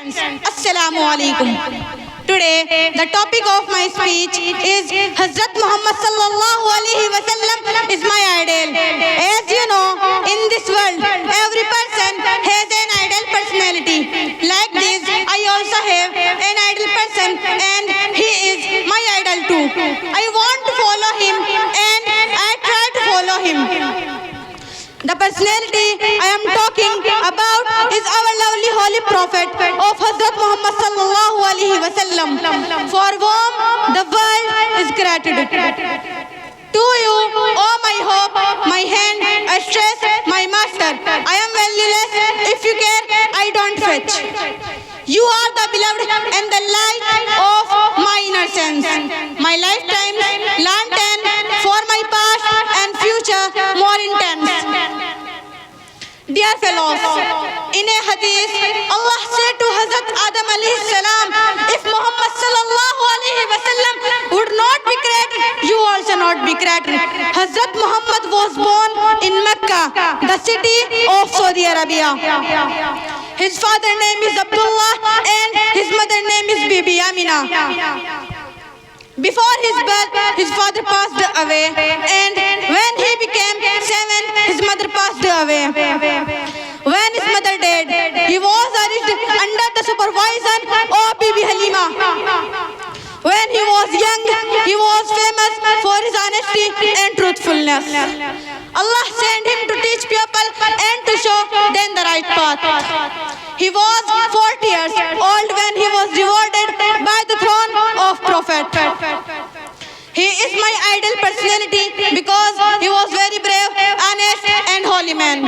Assalamu alaikum. Today, the topic of my speech is Hazrat Muhammad sallallahu alaihi wasallam is my idol. As you know, in this world, every person has an idol personality. Like this, I also have an idol person, and he is my idol too. I want to follow him, and I try to follow him. The personality I am talking about is our lovely holy prophet of Hazrat Muhammad sallallahu alaihi wasallam, for whom the world is created. To you, oh my hope, my hand, I stress, my master, I am valueless. If you care, I don't fetch. You are the beloved and the light of my innocence. My lifetime learned and for my past and future more intense. Dear fellows, in a hadith, Allah said to Hazrat Adam alayhi salam, if Muhammad sallallahu alayhi wasallam would not be created, you also not be created. Hazrat Muhammad was born in Mecca, the city of Saudi Arabia. His father's name is Abdullah and his mother's name is Bibi Amina. Before his birth, his father passed away, and when he became 7, his mother passed away. When his mother died, he was raised under the supervision of Bibi Halima. When he was young, he was famous for his honesty and truthfulness. Allah sent him to teach people and to show them the right path. He was 40 years old when he was rewarded by the throne of Prophet. He is my idol personality because he was very brave, honest and holy man.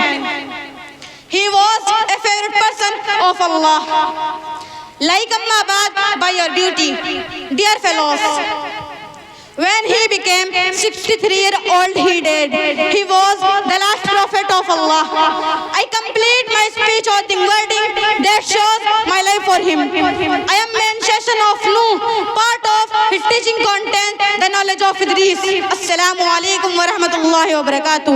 He was a favorite person of Allah. Like Amma Bad by your beauty. Dear fellows, when he became 63-year-old, he died. He was the last prophet of Allah. I complete my speech with the wording that shows my life for him. I am mention of Nuh, part of his teaching content, the knowledge of Idris. Assalamu alaikum wa rahmatullahi wa barakatuh.